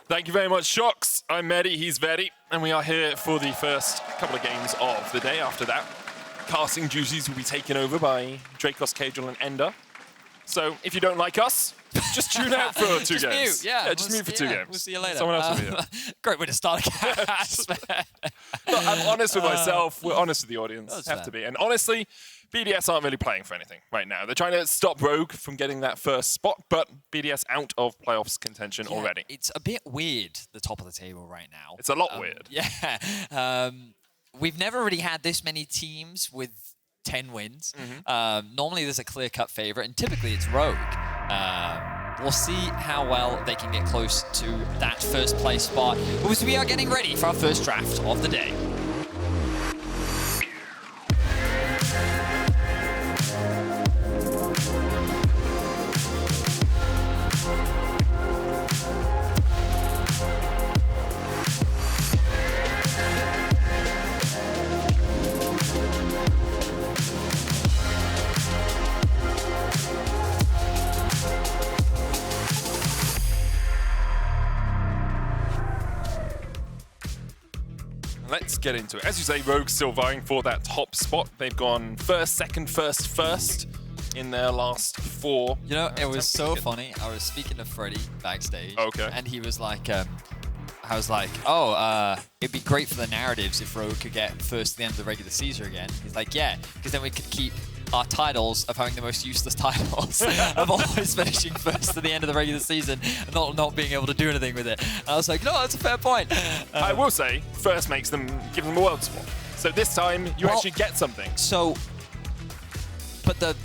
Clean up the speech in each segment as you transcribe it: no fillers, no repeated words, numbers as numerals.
Thank you very much, Shocks. I'm Mehdi, he's Vedi, and we are here for the first couple of games of the day. After that, casting duties will be taken over by Dracos, Cajal, and Ender. So if you don't like us, just tune out for two games. Mute, yeah, just mute for 2 games. We'll see you later. Someone else will be here. Great way to start a cast. Look, I'm honest with myself. We're honest with the audience. That's Have fair. to be. And honestly, BDS aren't really playing for anything right now. They're trying to stop Rogue from getting that first spot, but BDS out of playoffs contention already. It's a bit weird, the top of the table right now. It's a lot weird. Yeah. We've never really had this many teams with 10 wins. Normally there's a clear-cut favorite, and typically it's Rogue. We'll see how well they can get close to that first place spot, because we are getting ready for our first draft of the day. Let's get into it. As you say, Rogue's still vying for that top spot. They've gone first, second, first in their last 4. You know, it was so funny. I was speaking to Freddie backstage. Okay. And he was like, I was like, oh, it'd be great for the narratives if Rogue could get first to the end of the regular season again. He's like, yeah, because then we could keep our titles of having the most useless titles of always finishing first to the end of the regular season and not being able to do anything with it. And I was like, no, that's a fair point. I will say, first makes them, give them a world spot. So this time, you actually get something. So, but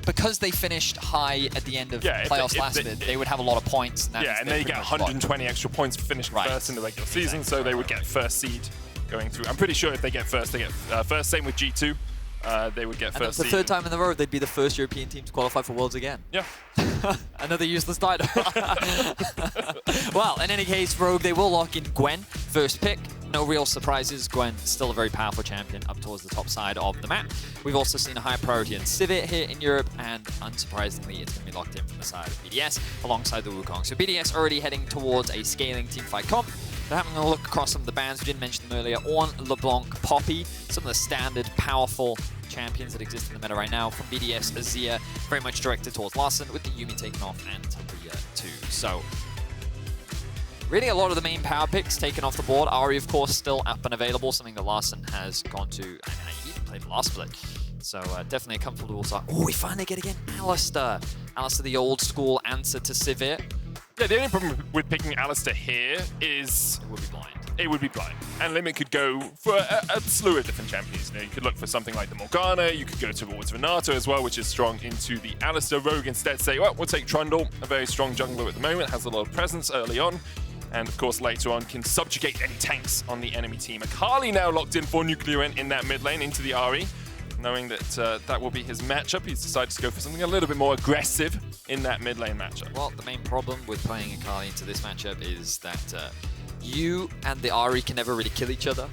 because they finished high at the end of playoffs last year, they would have a lot of points. And and they get 120 extra points for finishing first in the regular season, so they would get first seed going through. I'm pretty sure if they get first, they get first. Same with G2. They would get first seed. seed. The third time in the row, they'd be the first European team to qualify for Worlds again. Yeah. Another useless title. Well, in any case, Rogue, they will lock in Gwen, first pick. No real surprises. Gwen still a very powerful champion up towards the top side of the map. We've also seen a high priority in Sivir here in Europe, and unsurprisingly, it's going to be locked in from the side of BDS alongside the Wukong. So BDS already heading towards a scaling teamfight comp. They're having a look across some of the bans. We didn't mention them earlier. Ornn, LeBlanc, Poppy, some of the standard powerful champions that exist in the meta right now. From BDS, Azir, very much directed towards Larssen, with the Yuumi taken off, and Talia too. So really a lot of the main power picks taken off the board. Ahri, of course, still up and available, something that Larssen has gone to. I mean, he even played the last split. So definitely a comfortable start. Oh, we finally get again Alistar. Alistar, the old school answer to Sivir. Yeah, the only problem with picking Alistar here is It would be blind. it would be blind. And Limit could go for a slew of different champions. You know, you could look for something like the Morgana, you could go towards Renato as well, which is strong into the Alistar. Rogue instead say, well, we'll take Trundle, a very strong jungler at the moment, has a lot of presence early on, and of course later on can subjugate any tanks on the enemy team. Akali now locked in for NUCLEARINT in that mid lane into the Ahri. Knowing that that will be his matchup, he's decided to go for something a little bit more aggressive in that mid lane matchup. Well, the main problem with playing Akali into this matchup is that you and the Ahri can never really kill each other.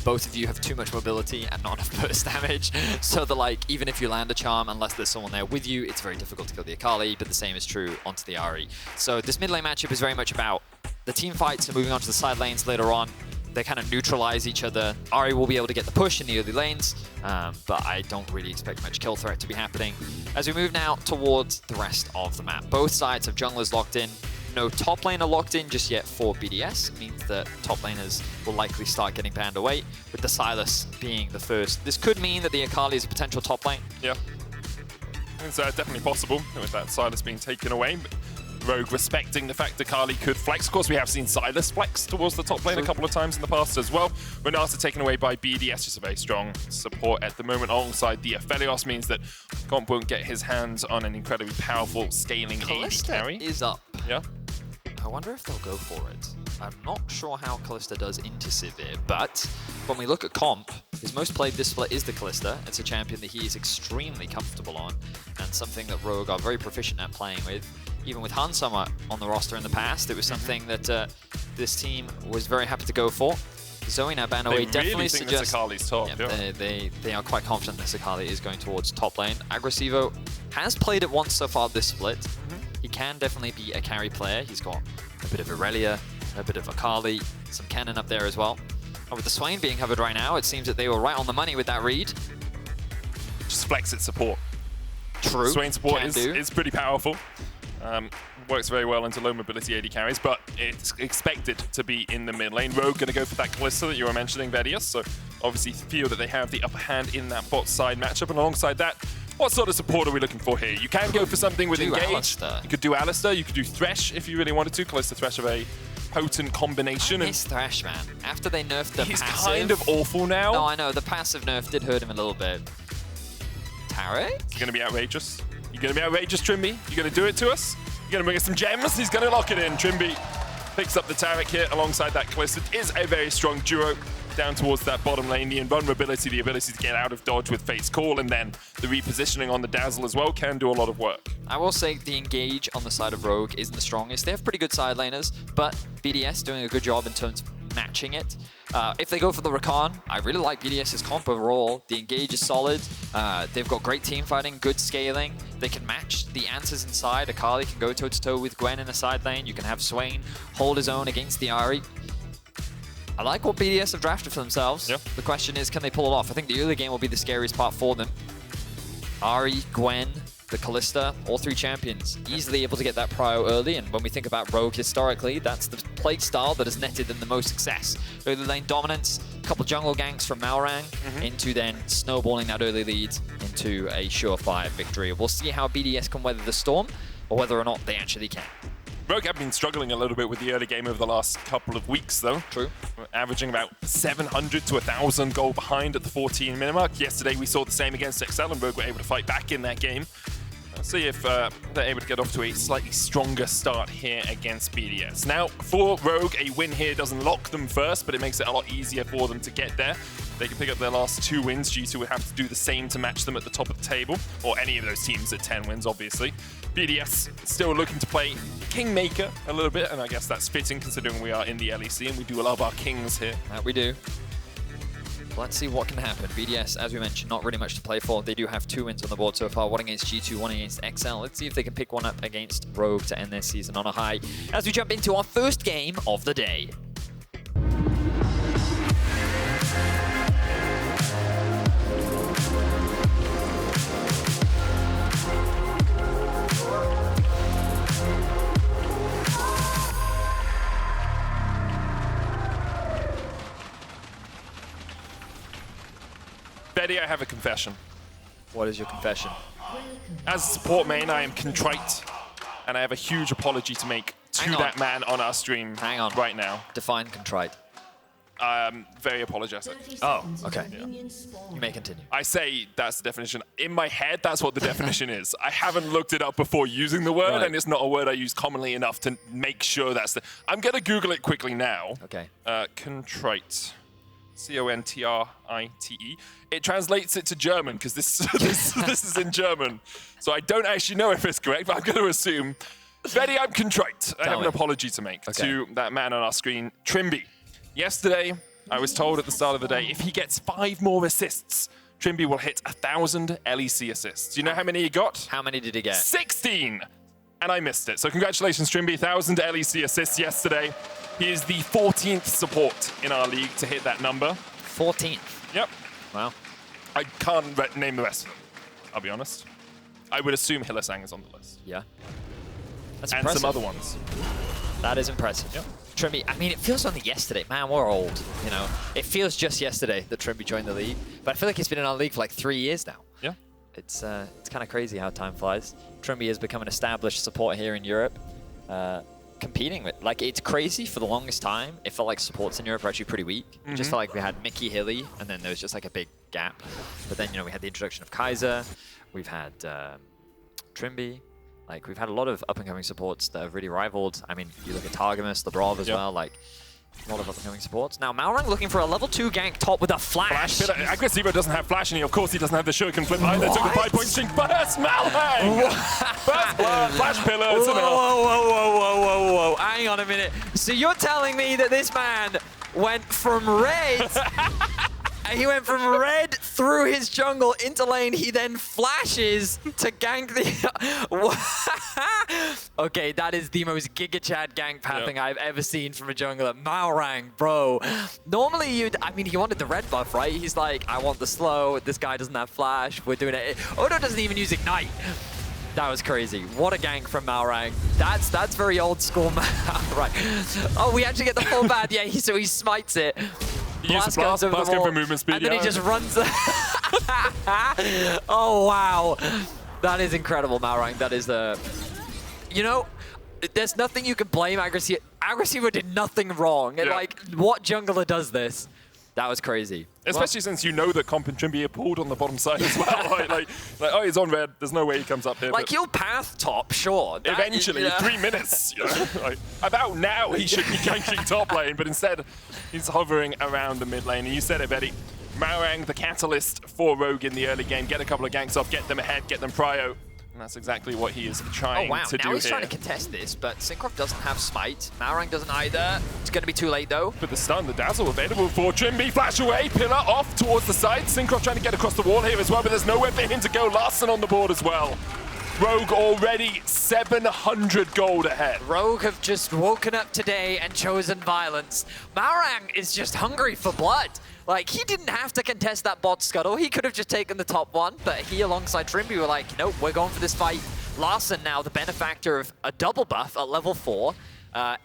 Both of you have too much mobility and not enough burst damage, so that like even if you land a charm, unless there's someone there with you, it's very difficult to kill the Akali, but the same is true onto the Ahri. So this mid lane matchup is very much about the team fights and moving on to the side lanes later on. They kind of neutralize each other. Ahri will be able to get the push in the early lanes, but I don't really expect much kill threat to be happening. As we move now towards the rest of the map, both sides have junglers locked in. No top laner locked in just yet for BDS. It means that top laners will likely start getting banned away, with the Sylas being the first. This could mean that the Akali is a potential top lane. Yeah, it's definitely possible with that Sylas being taken away. But Rogue respecting the fact that Akali could flex. Of course, we have seen Sylas flex towards the top lane a couple of times in the past as well. Renata taken away by BDS, just a very strong support at the moment alongside the Aphelios, means that Comp won't get his hands on an incredibly powerful scaling AD carry. Is up. Yeah. I wonder if they'll go for it. I'm not sure how Kalista does into Sivir, but when we look at Comp, his most played this split is the Kalista. It's a champion that he is extremely comfortable on, and something that Rogue are very proficient at playing with. Even with Hansama on the roster in the past, it was something that this team was very happy to go for. Zoe now ban away definitely suggests Akali's top. Yeah. They are quite confident this Akali is going towards top lane. Agresivoo has played it once so far this split. he can definitely be a carry player. He's got a bit of Irelia, a bit of Akali, some cannon up there as well. And with the Swain being covered right now, it seems that they were right on the money with that read. Just flex its support. True. Swain support is pretty powerful. Works very well into low mobility AD carries, but it's expected to be in the mid lane. Rogue going to go for that Kalista that you were mentioning, Vedius. So obviously feel that they have the upper hand in that bot side matchup. And alongside that, what sort of support are we looking for here? You can go for something with Engage. Alistar. You could do Alistar, you could do Thresh if you really wanted to. Kalista Thresh are a potent combination. I miss Thresh, man. After they nerfed the he's passive... kind of awful now. No, I know. The passive nerf did hurt him a little bit. Taric? It's going to be outrageous. You're going to be outrageous, Trymbi. You're going to do it to us. You're going to bring us some gems. He's going to lock it in. Trymbi picks up the Taric here alongside that Kalista. It is a very strong duo down towards that bottom lane. The invulnerability, the ability to get out of dodge with Fate's Call, and then the repositioning on the Dazzle as well can do a lot of work. I will say the engage on the side of Rogue isn't the strongest. They have pretty good side laners, but BDS doing a good job in terms of matching it. If they go for the Rakan, I really like BDS's comp overall. The engage is solid. They've got great team fighting, good scaling. They can match the answers inside. Akali can go toe-to-toe with Gwen in the side lane. You can have Swain hold his own against the Ahri. I like what BDS have drafted for themselves. Yep. The question is, can they pull it off? I think the early game will be the scariest part for them. Ahri, Gwen, the Kalista, all three champions, easily able to get that prio early. And when we think about Rogue historically, that's the play style that has netted them the most success. Early lane dominance, a couple jungle ganks from Malrang, into then snowballing that early lead into a surefire victory. We'll see how BDS can weather the storm, or whether or not they actually can. Rogue have been struggling a little bit with the early game over the last couple of weeks, though. True. Averaging about 700 to 1,000 gold behind at the 14 minute mark. Yesterday we saw the same against XL, and Rogue were able to fight back in that game. Let's see if they're able to get off to a slightly stronger start here against BDS. Now, for Rogue, a win here doesn't lock them first, but it makes it a lot easier for them to get there. They can pick up their last 2 wins. G2 would have to do the same to match them at the top of the table, or any of those teams at 10 wins, obviously. BDS still looking to play Kingmaker a little bit, and I guess that's fitting considering we are in the LEC and we do love our kings here. That we do. Let's see what can happen. BDS, as we mentioned, not really much to play for. They do have 2 wins on the board so far, one against G2, one against XL. Let's see if they can pick one up against Rogue to end their season on a high as we jump into our first game of the day. Betty, I have a confession. What is your confession? As a support main, I am contrite, and I have a huge apology to make to that man on our stream right now. Define contrite. Very apologetic. Oh, okay. Yeah. You may continue. I say that's the definition. In my head, that's what the definition is. I haven't looked it up before using the word, and it's not a word I use commonly enough to make sure that's the... I'm going to Google it quickly now. Okay. Contrite. C-O-N-T-R-I-T-E. It translates it to German, because this is in German. So I don't actually know if it's correct, but I'm going to assume. Betty, I'm contrite. I have an apology to make to that man on our screen, Trymbi. Yesterday, I was told at the start of the day, if he gets 5 more assists, Trymbi will hit 1,000 LEC assists. Do you know how many he got? How many did he get? 16! And I missed it. So congratulations, Trymbi. 1,000 LEC assists yesterday. He is the 14th support in our league to hit that number. 14th? Yep. Wow. I can't name the rest of them, I'll be honest. I would assume Hylissang is on the list. Yeah. That's and impressive. some other ones. That is impressive. Yep. Trymbi, I mean, it feels only yesterday. Man, we're old, you know. It feels just yesterday that Trymbi joined the league. But I feel like he's been in our league for like 3 years now. Yeah. It's kind of crazy how time flies. Trymbi has become an established support here in Europe. Competing with, like, it's crazy. For the longest time, it felt like supports in Europe were actually pretty weak. It just felt like we had Mickey, Hilly, and then there was just like a big gap. But then, you know, we had the introduction of Kaiser. We've had Trymbi. Like, we've had a lot of up-and-coming supports that have really rivaled. I mean, you look at Targamas, the Brav as well, like, a lot of up-and-coming supports. Now, Malrang looking for a level 2 gank top with a flash. Agresivoo doesn't have flash, and of course he doesn't have the shuriken flip either. Took the 5-point string first, Malrang! First blood, flash pillar, it's enough. Whoa. Hang on a minute. So you're telling me that this man went from red He went from red through his jungle into lane. He then flashes to gank the... Okay, that is the most Giga Chad gank pathing I've ever seen from a jungler. Malrang, bro. Normally you'd... I mean, he wanted the red buff, right? He's like, I want the slow. This guy doesn't have flash. We're doing it. Odo doesn't even use ignite. That was crazy. What a gank from Malrang. That's very old school Malrang. Oh, we actually get the full bad. Yeah, so he smites it. Blast for movement speed. And then he just runs. Oh, wow. That is incredible, Malrang. That is the... You know, there's nothing you can blame Agresivoo. Agresivoo did nothing wrong. And, like, what jungler does this? That was crazy. Especially since you know that Comp and Trymbi are pulled on the bottom side as well. like, oh, he's on red. There's no way he comes up here. Like, he'll path top, sure. Eventually, 3 minutes. You know? Like, about now, he should be ganking top lane, but instead, he's hovering around the mid lane. And you said it, Vedi. Malrang, the catalyst for Rogue in the early game. Get a couple of ganks off, get them ahead, get them prio. And that's exactly what he is trying to do now he's here. trying to contest this, but Cinkrof doesn't have smite. Malrang doesn't either. It's going to be too late, though. But the stun, the dazzle available for Trymbi. Flash away, pillar off towards the side. Cinkrof trying to get across the wall here as well, but there's nowhere for him to go. Larssen on the board as well. Rogue already 700 gold ahead. Rogue have just woken up today and chosen violence. Malrang is just hungry for blood. Like, he didn't have to contest that bot scuttle. He could have just taken the top one, but he alongside Trymbi were like, nope, we're going for this fight. Larssen now the benefactor of a double buff at level 4.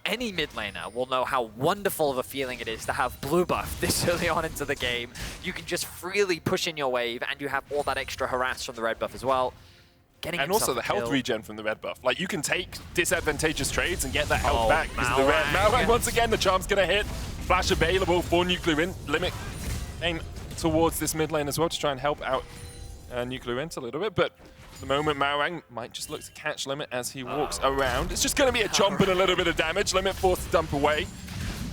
Any mid laner will know how wonderful of a feeling it is to have blue buff this early on into the game. You can just freely push in your wave, and you have all that extra harass from the red buff as well. And also the health regen from the red buff. Like, you can take disadvantageous trades and get that health back because of the red. Malrang, once again, the charm's going to hit. Flash available for NUCLEARINT. Limit aim towards this mid lane as well to try and help out NUCLEARINT a little bit. But at the moment, Malrang might just look to catch Limit as he walks around. It's just going to be a jump and a little bit of damage. Limit forced to dump away.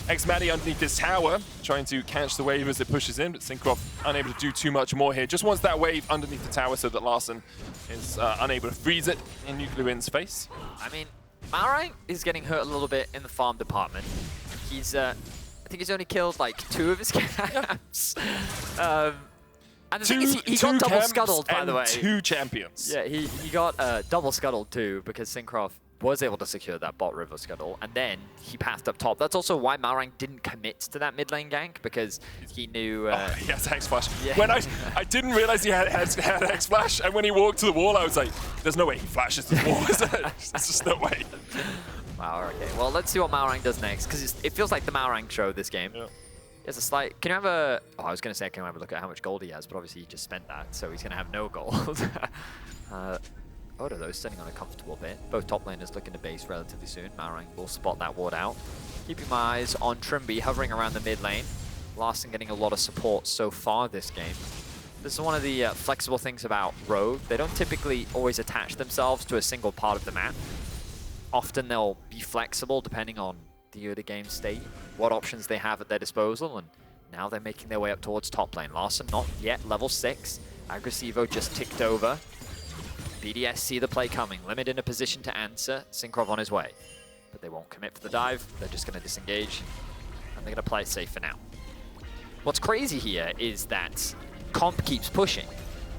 xMatty underneath this tower, trying to catch the wave as it pushes in, but Cinkrof unable to do too much more here. Just wants that wave underneath the tower so that Larssen is unable to freeze it in NUCLEARINT's face. I mean, Malrang is getting hurt a little bit in the farm department. He's, I think he's only killed like 2 of his camps. And the thing is, he got double scuttled, by the way. 2 champions. Yeah, he got double scuttled too, because Cinkrof was able to secure that bot river scuttle, and then he pathed up top. That's also why Malrang didn't commit to that mid lane gank, because he knew... he has X-Flash. Yeah. When I didn't realize he had X-Flash, and when he walked to the wall, I was like, there's no way he flashes to the wall, is there? There's just no way. Wow, okay. Well, let's see what Malrang does next, because it feels like the Malrang show this game. Yeah. There's a slight... Can you have a... Oh, I was going to say, can you have a look at how much gold he has, but obviously he just spent that, so he's going to have no gold. Odo, though, is sitting on a comfortable bit. Both top laners looking to base relatively soon. Malrang will spot that ward out. Keeping my eyes on Trymbi hovering around the mid lane. Larssen getting a lot of support so far this game. This is one of the flexible things about Rogue. They don't typically always attach themselves to a single part of the map. Often they'll be flexible depending on the early game state, what options they have at their disposal, and now they're making their way up towards top lane. Larssen not yet level 6. Agresivoo just ticked over. BDS see the play coming. Limit in a position to answer. Cinkrof on his way. But they won't commit for the dive. They're just going to disengage. And they're going to play it safe for now. What's crazy here is that comp keeps pushing.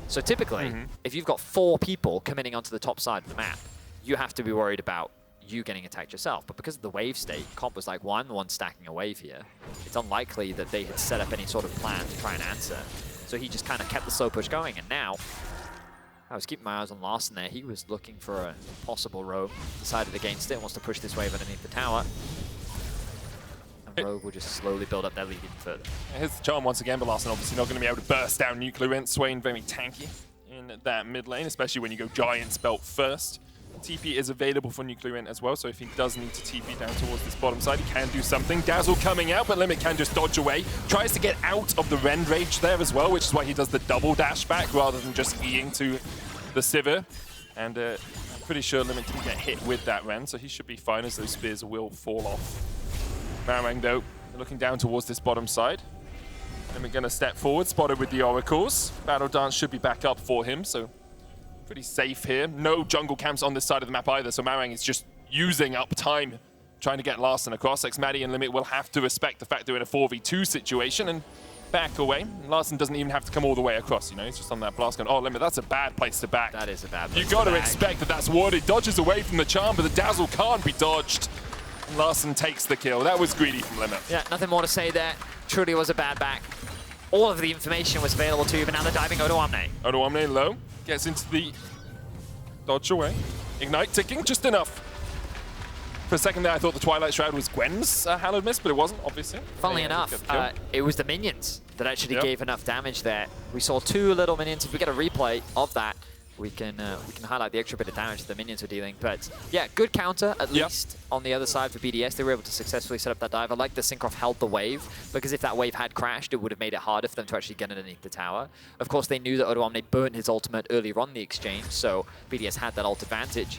So typically, if you've got 4 people committing onto the top side of the map, you have to be worried about you getting attacked yourself. But because of the wave state, comp was like, well, I'm the one stacking a wave here. It's unlikely that they had set up any sort of plan to try and answer. So he just kind of kept the slow push going. And now, I was keeping my eyes on Larssen there. He was looking for a possible roam. Decided against it, wants to push this wave underneath the tower. And Rogue will just slowly build up their lead even further. Here's the charm once again, but Larssen obviously not going to be able to burst down NUCLEARINT. Swain very tanky in that mid lane, especially when you go Giant's Belt first. TP is available for NUCLEARINT as well, so if he does need to TP down towards this bottom side, he can do something. Dazzle coming out, but Limit can just dodge away. Tries to get out of the Rend Rage there as well, which is why he does the double dash back rather than just E-ing to the Sivir. And I'm pretty sure Limit didn't get hit with that Rend, so he should be fine as those spears will fall off. Malrang, though, looking down towards this bottom side. Limit going to step forward, spotted with the Oracles. Battle Dance should be back up for him, so pretty safe here. No jungle camps on this side of the map either, so Malrang is just using up time trying to get Larssen across. xMatty and Limit will have to respect the fact they're in a 4v2 situation, and back away. Larssen doesn't even have to come all the way across, you know, he's just on that blast gun. Oh, Limit, that's a bad place to back. That is a bad place You got to back. expect that that's warded. Dodges away from the charm, but the dazzle can't be dodged. Larssen takes the kill. That was greedy from Limit. Yeah, nothing more to say there. Truly was a bad back. All of the information was available to you, but now they're diving Odoamne. Odoamne low, gets into the dodge away. Ignite ticking, just enough. For a second there, I thought the Twilight Shroud was Gwen's hallowed miss, but it wasn't, obviously. Funnily Yeah, enough, it was the minions that actually gave enough damage there. We saw 2 little minions. If we get a replay of that, we can highlight the extra bit of damage the minions were dealing. But yeah, good counter, at least on the other side for BDS. They were able to successfully set up that dive. I like the Cinkrof held the wave, because if that wave had crashed, it would have made it harder for them to actually get underneath the tower. Of course, they knew that Odoamne burnt his ultimate earlier on the exchange, so BDS had that ult advantage.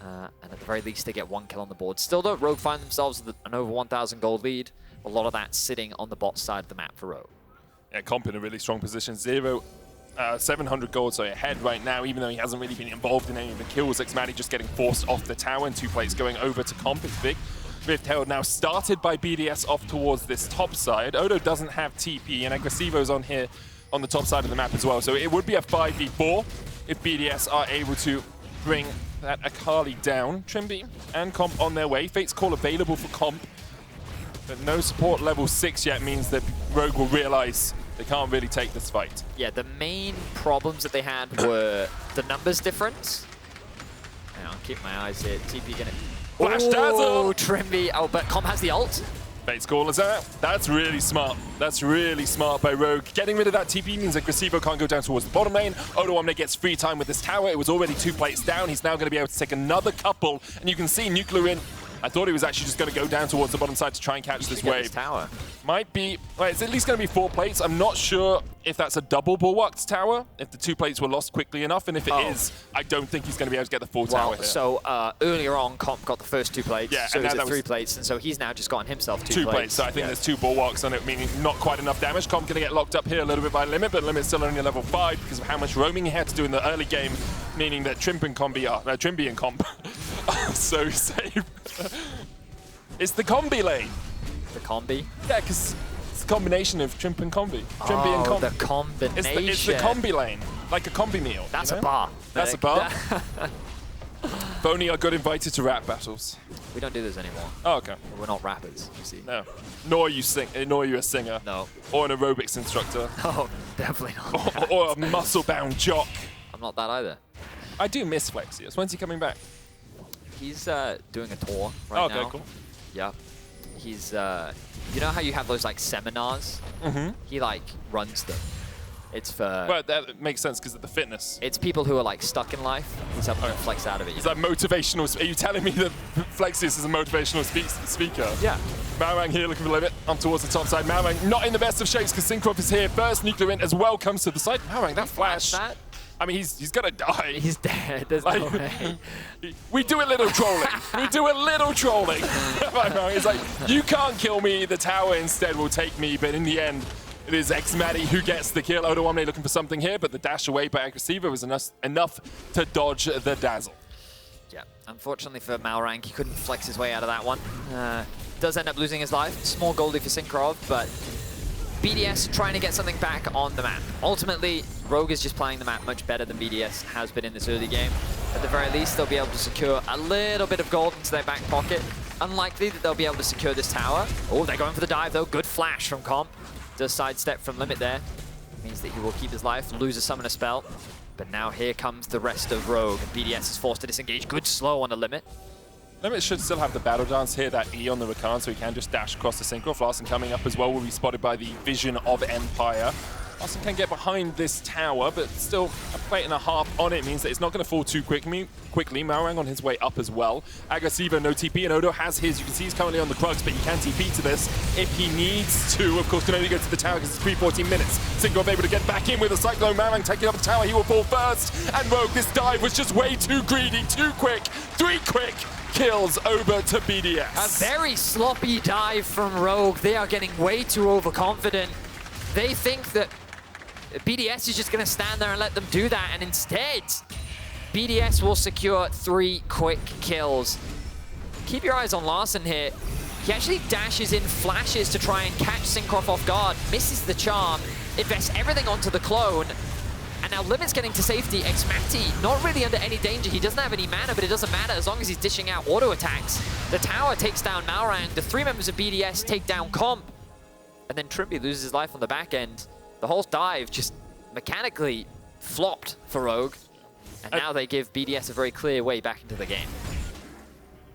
And at the very least, they get 1 kill on the board. Still though, Rogue find themselves with an over 1,000 gold lead. A lot of that sitting on the bot side of the map for Rogue. Yeah, Comp in a really strong position. 700 gold, so ahead right now, even though he hasn't really been involved in any of the kills. xMatty just getting forced off the tower, and 2 plates going over to Comp. It's big. Rift Herald now started by BDS off towards this top side. Odo doesn't have TP, and Agresivo's on here on the top side of the map as well. So it would be a 5v4 if BDS are able to bring that Akali down. Trymbi and Comp on their way. Fate's Call available for Comp, but no support level 6 yet means that Rogue will realize they can't really take this fight. Yeah, the main problems that they had were the numbers difference. Hang on, keep my eyes here. TP gonna... Flash dazzle! Trymbi. Oh, but Comp has the ult. Fate's Call is out. That's really smart. That's really smart by Rogue. Getting rid of that TP means that Agresivoo can't go down towards the bottom lane. Odoamne gets free time with this tower. It was already 2 plates down. He's now going to be able to take another couple. And you can see NUCLEARINT. I thought he was actually just going to go down towards the bottom side to try and catch this wave. This tower. Might be, well, it's at least going to be 4 plates. I'm not sure if that's a double bulwarked tower, if the 2 plates were lost quickly enough, and if it is, I don't think he's going to be able to get the full tower here. So earlier on, Comp got the first 2 plates, yeah, so and he's now at 3 plates, and so he's now just gotten himself 2 plates. So I think there's 2 bulwarks on it, meaning not quite enough damage. Comp going to get locked up here a little bit by Limit, but Limit's still only level 5 because of how much roaming he had to do in the early game, meaning that Trymbi and Comp are so safe. It's the combi lane. The combi? Yeah, because it's a combination of Trymbi and combi. Trymbi and combi. The combination. It's the combi lane, like a combi meal. That's you know? a bar. That's a bar. If only I got invited to rap battles. We don't do this anymore. Oh, okay. We're not rappers, you see. No. Nor are you a singer. No. Or an aerobics instructor. Oh, definitely not. Or a muscle-bound jock. I'm not that either. I do miss Flexius. When's he coming back? He's doing a tour right now. Okay, cool. Yeah. He's, you know how you have those, like, seminars? Mm-hmm. He, like, runs them. It's for... Well, that makes sense because of the fitness. It's people who are, like, stuck in life. He's helping them flex out of it. Is that motivational? Are you telling me that Flexius is a motivational speaker? Yeah. Malrang here looking for Limit. On towards the top side. Malrang not in the best of shapes because Cinkrof is here. First NUCLEARINT as well comes to the side. Malrang, that flash. That? I mean, he's gonna die. He's dead. There's no way. We do a little trolling. We do a little trolling. It's like, you can't kill me. The tower instead will take me. But in the end, it is xMatty who gets the kill. Odoamne looking for something here, but the dash away by Agresivoo was enough to dodge the dazzle. Yeah, unfortunately for Malrang, he couldn't flex his way out of that one. Does end up losing his life. Small goldie for Cinkrof, but BDS trying to get something back on the map. Ultimately, Rogue is just playing the map much better than BDS has been in this early game. At the very least, they'll be able to secure a little bit of gold into their back pocket. Unlikely that they'll be able to secure this tower. Oh, they're going for the dive though. Good flash from Comp. Does sidestep from Limit there. Means that he will keep his life, lose a summoner spell. But now here comes the rest of Rogue. BDS is forced to disengage. Good slow on the Limit. Limit should still have the battle dance here, that E on the Rakan, so he can just dash across the Cinkrof. Larssen coming up as well will be spotted by the Vision of Empire. Larssen can get behind this tower, but still a plate and a half on it means that it's not going to fall too quickly. Malrang on his way up as well. Agresivoo, no TP, and Odo has his. You can see he's currently on the Krugs, but he can TP to this if he needs to. Of course, can only go to the tower because it's pre-14 minutes. Cinkrof able to get back in with a Cyclone. Malrang taking up the tower. He will fall first. And Rogue, this dive was just way too greedy, too quick, 3 quick kills over to BDS. A very sloppy dive from Rogue. They are getting way too overconfident. They think that BDS is just going to stand there and let them do that, and instead, BDS will secure 3 quick kills. Keep your eyes on Larssen here. He actually dashes in flashes to try and catch Cinkrof off guard, misses the charm, invests everything onto the clone, and now Limit's getting to safety. xMatty not really under any danger. He doesn't have any mana, but it doesn't matter as long as he's dishing out auto attacks. The tower takes down Malrang. The 3 members of BDS take down Comp. And then Trymbi loses his life on the back end. The whole dive just mechanically flopped for Rogue. And now they give BDS a very clear way back into the game.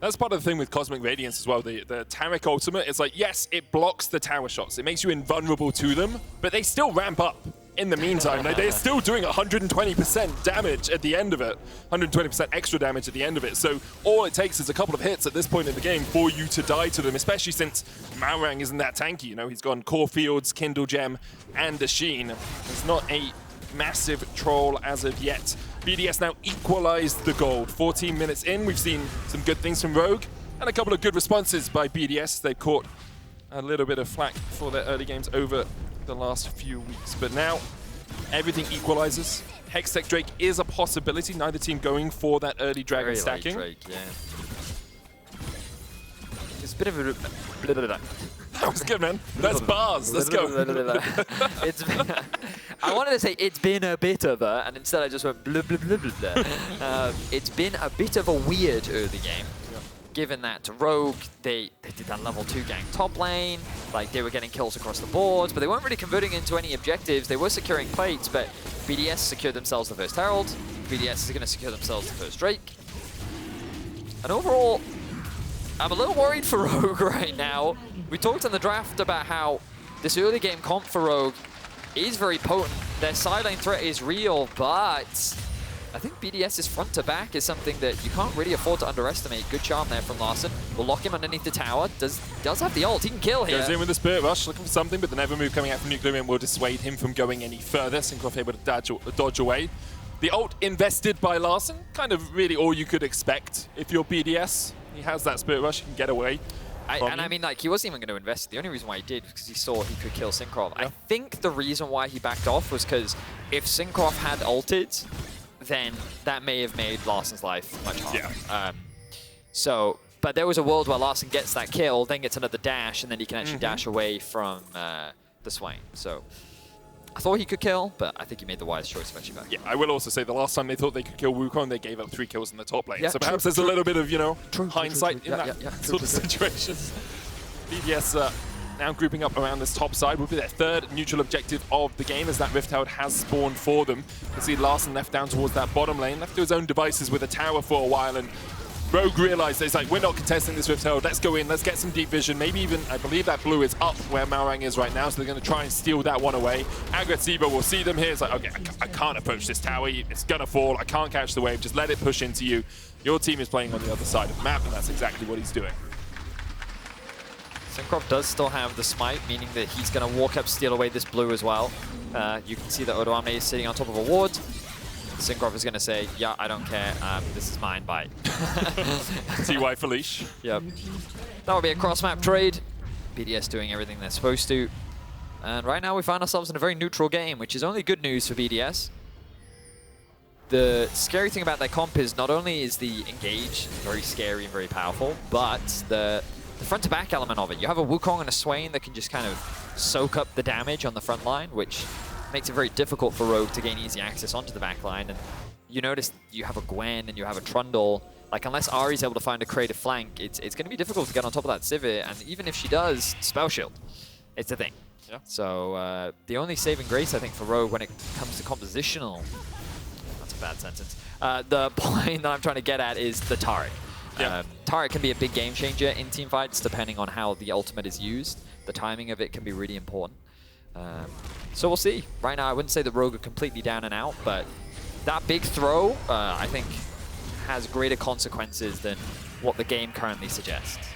That's part of the thing with Cosmic Radiance as well. The Taric ultimate is like, yes, it blocks the tower shots. It makes you invulnerable to them, but they still ramp up. In the meantime, they're still doing 120% damage at the end of it, 120% extra damage at the end of it. So all it takes is a couple of hits at this point in the game for you to die to them, especially since Malrang isn't that tanky. You know, he's gone Core Fields, Kindle Gem, and a Sheen. It's not a massive troll as of yet. BDS now equalized the gold. 14 minutes in, we've seen some good things from Rogue and a couple of good responses by BDS. They caught a little bit of flack for their early games over the last few weeks, but now everything equalizes. Hextech Drake is a possibility, neither team going for that early dragon Very stacking. Drake, yeah. It's a bit of a... That was good, man. That's bars. Let's go. I wanted to say it's been a bit of a, and instead I just went blah, blah, blah, blah, blah. It's been a bit of a weird early game. Given that Rogue, they did that level 2 gang top lane, like they were getting kills across the board, but they weren't really converting into any objectives. They were securing plates, but BDS secured themselves the first Herald. BDS is going to secure themselves the first Drake. And overall, I'm a little worried for Rogue right now. We talked in the draft about how this early game comp for Rogue is very potent. Their side lane threat is real, but I think BDS's front to back is something that you can't really afford to underestimate. Good charm there from Larssen. We'll lock him underneath the tower. Does have the ult. He can kill here. Goes in with the Spirit Rush, looking for something, but the Never move coming out from NUCLEARINT will dissuade him from going any further. Cinkrof able to dodge away. The ult invested by Larssen, kind of really all you could expect if you're BDS. He has that Spirit Rush, he can get away. I mean, like, he wasn't even going to invest. The only reason why he did was because he saw he could kill Cinkrof. Yeah. I think the reason why he backed off was because if Cinkrof had ulted, then that may have made Larssen's life much harder. Yeah. But there was a world where Larssen gets that kill, then gets another dash, and then he can actually dash away from the Swain. So I thought he could kill, but I think he made the wise choice of actually back. Yeah, I will also say the last time they thought they could kill Wukong, they gave up 3 kills in the top lane. Yeah, so perhaps there's a little bit of, you know, hindsight in that sort of situation. BDS now grouping up around this top side will be their 3rd neutral objective of the game as that Rift Herald has spawned for them. You can see Larssen left down towards that bottom lane, left to his own devices with a tower for a while, and Rogue realized it's like, we're not contesting this Rift Herald, let's go in, let's get some deep vision. Maybe even, I believe that blue is up where Malrang is right now, so they're going to try and steal that one away. Agresivoo will see them here, it's like, okay, I can't approach this tower, it's going to fall, I can't catch the wave, just let it push into you. Your team is playing on the other side of the map, and that's exactly what he's doing. Cinkrof does still have the smite, meaning that he's going to walk up, steal away this blue as well. You can see that Odoamne is sitting on top of a ward. Cinkrof is going to say, yeah, I don't care, this is mine, bye. TY for leash. Yep. That would be a cross-map trade. BDS doing everything they're supposed to. And right now we find ourselves in a very neutral game, which is only good news for BDS. The scary thing about their comp is not only is the engage very scary and very powerful, but the front-to-back element of it. You have a Wukong and a Swain that can just kind of soak up the damage on the front line, which makes it very difficult for Rogue to gain easy access onto the back line. And you notice you have a Gwen and you have a Trundle. Like, unless Ahri's able to find a creative flank, it's going to be difficult to get on top of that Sivir. And even if she does, Spell Shield. It's a thing. Yeah. So the only saving grace, I think, for Rogue when it comes to compositional... That's a bad sentence. The point that I'm trying to get at is the Taric. Yeah. Taric can be a big game changer in teamfights depending on how the ultimate is used. The timing of it can be really important. So we'll see. Right now, I wouldn't say that Rogue are completely down and out, but that big throw, I think, has greater consequences than what the game currently suggests.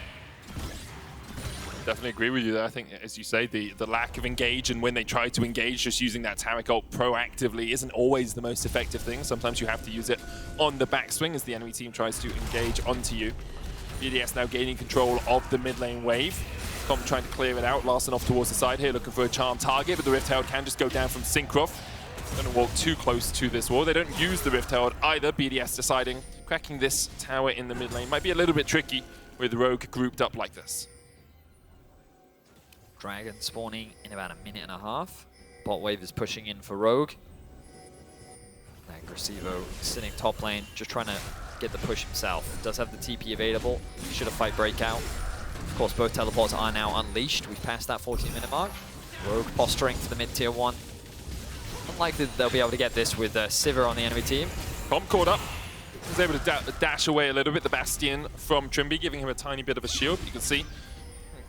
Definitely agree with you there. I think, as you say, the lack of engage, and when they try to engage, just using that Taric ult proactively isn't always the most effective thing. Sometimes you have to use it on the backswing as the enemy team tries to engage onto you. BDS now gaining control of the mid lane wave. Comp trying to clear it out. Larssen off towards the side here, looking for a charm target, but the Rift Herald can just go down from Cinkrof. Don't walk too close to this wall. They don't use the Rift Herald either. BDS deciding cracking this tower in the mid lane might be a little bit tricky with Rogue grouped up like this. Dragon spawning in about a minute and a half. Bot wave is pushing in for Rogue. Agresivoo sitting top lane, just trying to get the push himself. Does have the TP available. Should a fight break out. Of course, both teleports are now unleashed. We've passed that 14-minute mark. Rogue posturing for the mid-tier 1. Unlikely that they'll be able to get this with Sivir on the enemy team. Comp caught up. Was able to dash away a little bit. The Bastion from Trymbi, giving him a tiny bit of a shield. You can see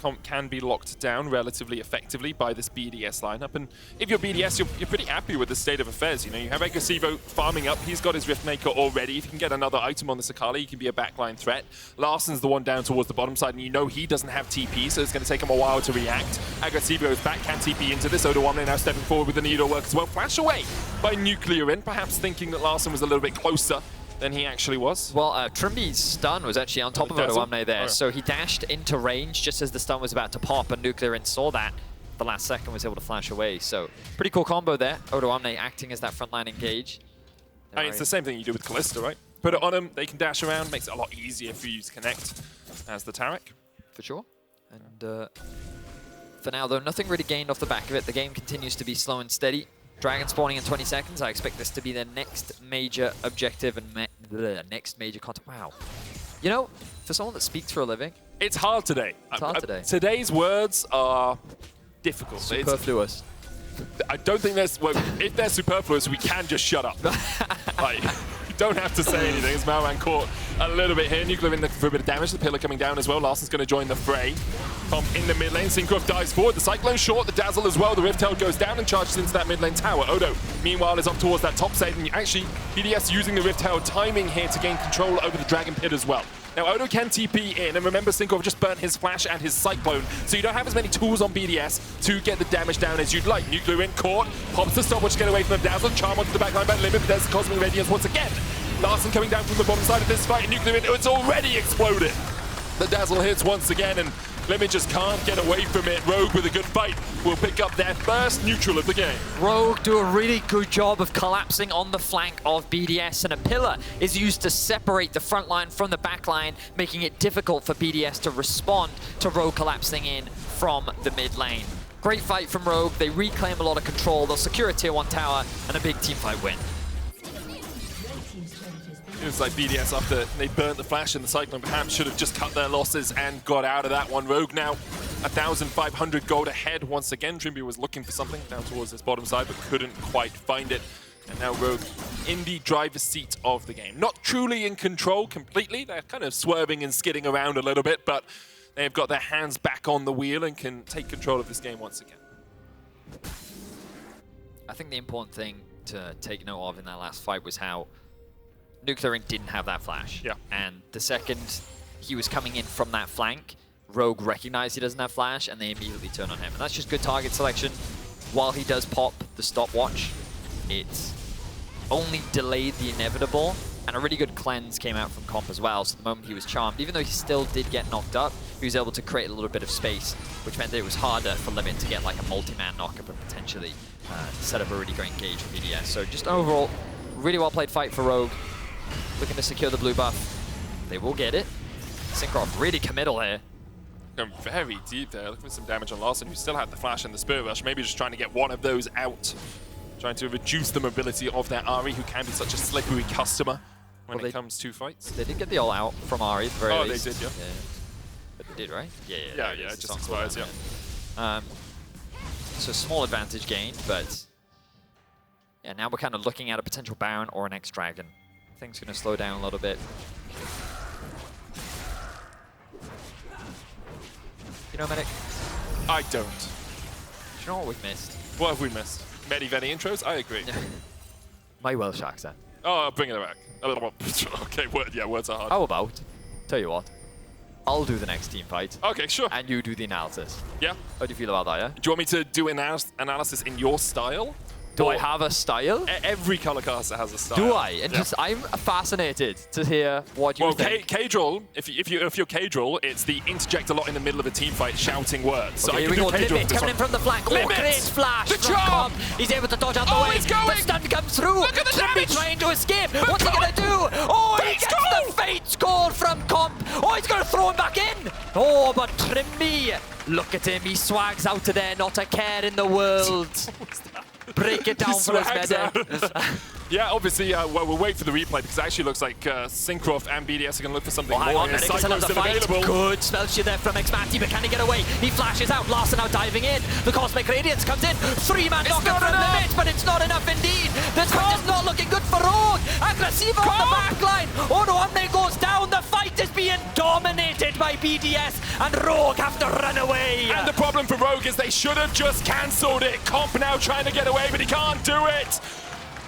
Comp can be locked down relatively effectively by this BDS lineup. And if you're BDS, you're pretty happy with the state of affairs. You know, you have Agresivoo farming up. He's got his Riftmaker already. If you can get another item on this Akali, he can be a backline threat. Larssen's the one down towards the bottom side, and you know he doesn't have TP, so it's going to take him a while to react. Agresivoo is back, can TP into this. Odoamne now stepping forward with the needlework as well. Flash away by NUCLEARINT, perhaps thinking that Larssen was a little bit closer than he actually was. Well, Trymbi's stun was actually on top of Odoamne there, so he dashed into range just as the stun was about to pop, and NUCLEARINT saw that. The last second was able to flash away, so pretty cool combo there. Odoamne acting as that frontline engage. I mean, it's the same thing you do with Kalista, right? Put it on him, they can dash around, makes it a lot easier for you to connect as the Taric. For sure. And for now, though, nothing really gained off the back of it. The game continues to be slow and steady. Dragon spawning in 20 seconds. I expect this to be their next major objective and next major content. Wow. You know, for someone that speaks for a living... It's hard today. It's hard today. Today's words are difficult. Superfluous. I don't think there's... Well, if they're superfluous, we can just shut up. Like, you don't have to say anything. As Malrang caught a little bit here. NUCLEARINT for a bit of damage. The pillar coming down as well. Larsen's going to join the fray. Comp in the mid lane. Cinkrof dives forward. The Cyclone short. The Dazzle as well. The Rift Herald goes down and charges into that mid lane tower. Odo, meanwhile, is up towards that top side. And actually, BDS using the Rift Herald timing here to gain control over the Dragon Pit as well. Now, Odo can TP in, and remember, Cinkrof just burnt his Flash and his Cyclone, so you don't have as many tools on BDS to get the damage down as you'd like. NUCLEARINT caught, pops the stopwatch to get away from the Dazzle, Charm onto the backline by Limit, but there's the Cosmic Radiance once again. Larssen coming down from the bottom side of this fight, and NUCLEARINT, it's already exploded. The Dazzle hits once again, and Limit just can't get away from it. Rogue with a good fight will pick up their first neutral of the game. Rogue do a really good job of collapsing on the flank of BDS, and a pillar is used to separate the front line from the back line, making it difficult for BDS to respond to Rogue collapsing in from the mid lane. Great fight from Rogue. They reclaim a lot of control. They'll secure a tier 1 tower and a big teamfight win. It was like BDS after they burnt the Flash and the Cyclone perhaps should have just cut their losses and got out of that one. Rogue now 1,500 gold ahead once again. Trymbi was looking for something down towards this bottom side but couldn't quite find it. And now Rogue in the driver's seat of the game. Not truly in control completely. They're kind of swerving and skidding around a little bit, but they've got their hands back on the wheel and can take control of this game once again. I think the important thing to take note of in that last fight was how NUCLEARINT didn't have that Flash. Yeah. And the second he was coming in from that flank, Rogue recognized he doesn't have Flash, and they immediately turn on him. And that's just good target selection. While he does pop the stopwatch, it's only delayed the inevitable, and a really good cleanse came out from Comp as well. So the moment he was charmed, even though he still did get knocked up, he was able to create a little bit of space, which meant that it was harder for Limit to get like a multi-man knockup and potentially set up a really great engage for BDS. So just overall, really well played fight for Rogue. Looking to secure the blue buff. They will get it. Cinkrof really committal here. Going very deep there, looking for some damage on Larssen, who still had the Flash and the Spirit Rush. Maybe just trying to get one of those out. Trying to reduce the mobility of that Ahri, who can be such a slippery customer when it comes to fights. They did get the ult out from Ahri at the very least. They did, yeah. But they did, right? Yeah, it just expires, yeah. So small advantage gained, but yeah, now we're kind of looking at a potential Baron or an X-Dragon. Things going to slow down a little bit. You know, Medic? I don't. Do you know what we've missed? What have we missed? Vedi intros? I agree. My Welsh accent. Oh, bring it back. Okay, words are hard. How about, tell you what, I'll do the next team fight. Okay, sure. And you do the analysis. Yeah. How do you feel about that, yeah? Do you want me to do analysis in your style? Do I have a style? Every color caster has a style. Do I? And just, I'm fascinated to hear what you think. K-Drawl, if you're K-Drawl, it's the interject a lot in the middle of a team fight, shouting words. So Okay, here we go. Limit coming in from the flank. Limit! Oh, great flash The from charm! Comp. He's able to dodge out the way. He's going! The stun comes through. Look at the Trymbi damage! trying to escape. What's he going to do? Oh, he gets the fate score from Comp. Oh, he's going to throw him back in. Oh, but Trymbi, look at him. He swags out to there. Not a care in the world. Break it down for us, Mede. Yeah, obviously, well, we'll wait for the replay because it actually looks like Cinkrof and BDS are going to look for something hang more. on, Medic is another fight. Good spell shield there from xMatty, but can he get away? He flashes out. Larssen now diving in. The Cosmic Radiance comes in. 3-man knockup from Limit, but it's not enough indeed. This fight is not looking good for Rogue. Agresivoo on the backline. Odoamne goes down. The fight is being dominated by BDS, and Rogue have to run away. And the problem for Rogue is they should have just cancelled it. Comp now trying to get away, but he can't do it.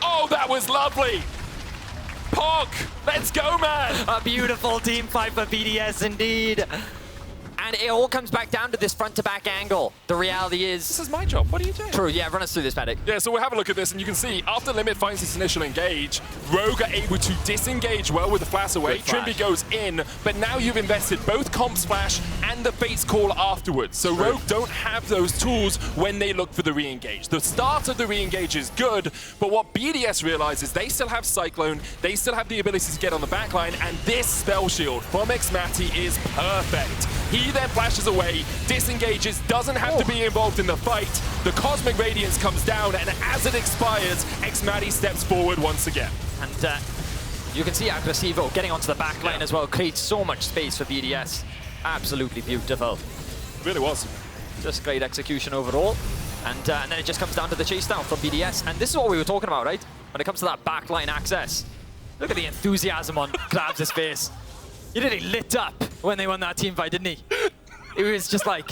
Oh, that was lovely. Pog, let's go, man. A beautiful team fight for BDS indeed. And it all comes back down to this front-to-back angle. The reality is... This is my job. What are you doing? True, yeah, run us through this, Medic. Yeah, so we'll have a look at this, and you can see, after Limit finds this initial engage, Rogue are able to disengage well with the flash away. Trymbi goes in, but now you've invested both Comp's flash and the Fate's Call afterwards. So Rogue don't have those tools when they look for the re-engage. The start of the re-engage is good, but what BDS realizes, they still have Cyclone, they still have the ability to get on the backline, and this spell shield from xMatty is perfect. He then flashes away, disengages, doesn't have to be involved in the fight. The Cosmic Radiance comes down, and as it expires, xMatty steps forward once again. And you can see Agresivoo getting onto the back line as well, creates so much space for BDS. Absolutely beautiful. It really was. Just great execution overall. And then it just comes down to the chase down from BDS. And this is what we were talking about, right? When it comes to that backline access. Look at the enthusiasm on Krabs' face. He really lit up when they won that team fight, didn't he? It was just like,